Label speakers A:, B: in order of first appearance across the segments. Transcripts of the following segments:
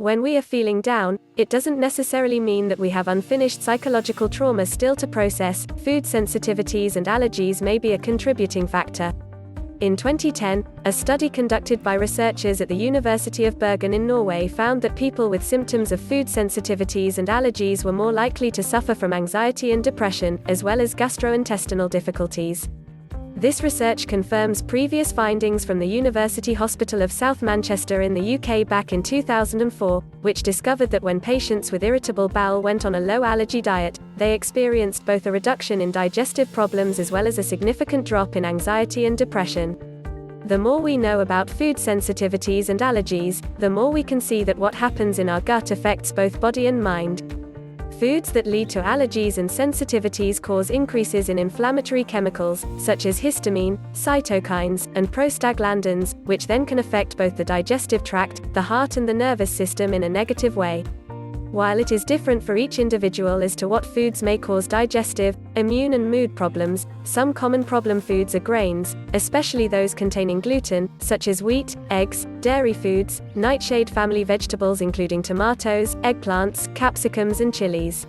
A: When we are feeling down, it doesn't necessarily mean that we have unfinished psychological trauma still to process. Food sensitivities and allergies may be a contributing factor. In 2010, a study conducted by researchers at the University of Bergen in Norway found that people with symptoms of food sensitivities and allergies were more likely to suffer from anxiety and depression, as well as gastrointestinal difficulties. This research confirms previous findings from the University Hospital of South Manchester in the UK back in 2004, which discovered that when patients with irritable bowel went on a low-allergy diet, they experienced both a reduction in digestive problems as well as a significant drop in anxiety and depression. The more we know about food sensitivities and allergies, the more we can see that what happens in our gut affects both body and mind. Foods that lead to allergies and sensitivities cause increases in inflammatory chemicals, such as histamine, cytokines, and prostaglandins, which then can affect both the digestive tract, the heart and the nervous system in a negative way. While it is different for each individual as to what foods may cause digestive, immune and mood problems, some common problem foods are grains, especially those containing gluten, such as wheat, eggs, dairy foods, nightshade family vegetables including tomatoes, eggplants, capsicums and chilies.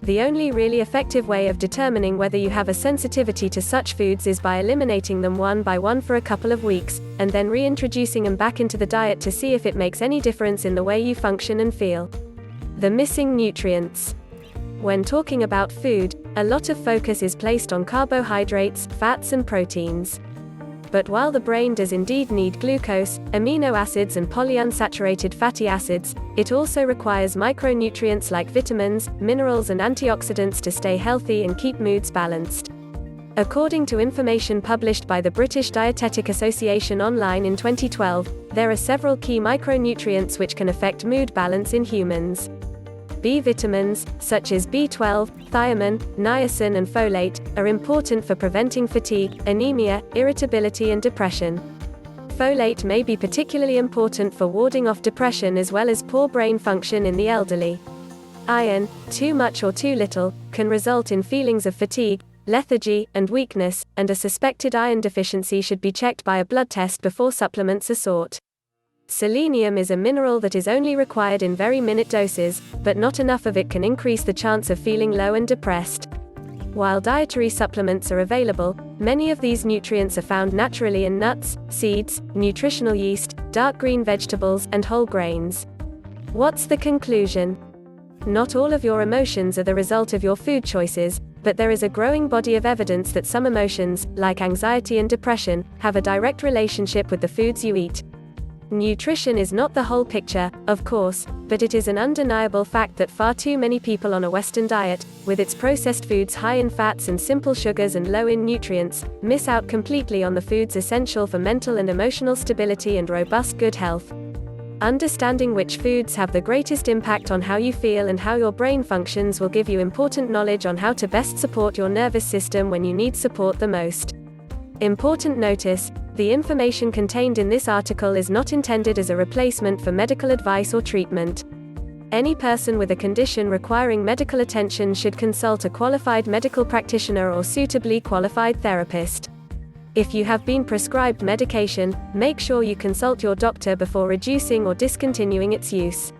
A: The only really effective way of determining whether you have a sensitivity to such foods is by eliminating them one by one for a couple of weeks, and then reintroducing them back into the diet to see if it makes any difference in the way you function and feel. The missing nutrients. When talking about food, a lot of focus is placed on carbohydrates, fats and proteins. But while the brain does indeed need glucose, amino acids and polyunsaturated fatty acids, it also requires micronutrients like vitamins, minerals and antioxidants to stay healthy and keep moods balanced. According to information published by the British Dietetic Association online in 2012, there are several key micronutrients which can affect mood balance in humans. B vitamins, such as B12, thiamine, niacin and folate, are important for preventing fatigue, anemia, irritability and depression. Folate may be particularly important for warding off depression as well as poor brain function in the elderly. Iron, too much or too little, can result in feelings of fatigue, lethargy, and weakness, and a suspected iron deficiency should be checked by a blood test before supplements are sought. Selenium is a mineral that is only required in very minute doses, but not enough of it can increase the chance of feeling low and depressed. While dietary supplements are available, many of these nutrients are found naturally in nuts, seeds, nutritional yeast, dark green vegetables, and whole grains. What's the conclusion? Not all of your emotions are the result of your food choices, but there is a growing body of evidence that some emotions, like anxiety and depression, have a direct relationship with the foods you eat. Nutrition is not the whole picture, of course, but it is an undeniable fact that far too many people on a Western diet, with its processed foods high in fats and simple sugars and low in nutrients, miss out completely on the foods essential for mental and emotional stability and robust good health. Understanding which foods have the greatest impact on how you feel and how your brain functions will give you important knowledge on how to best support your nervous system when you need support the most. Important notice: the information contained in this article is not intended as a replacement for medical advice or treatment. Any person with a condition requiring medical attention should consult a qualified medical practitioner or suitably qualified therapist. If you have been prescribed medication, make sure you consult your doctor before reducing or discontinuing its use.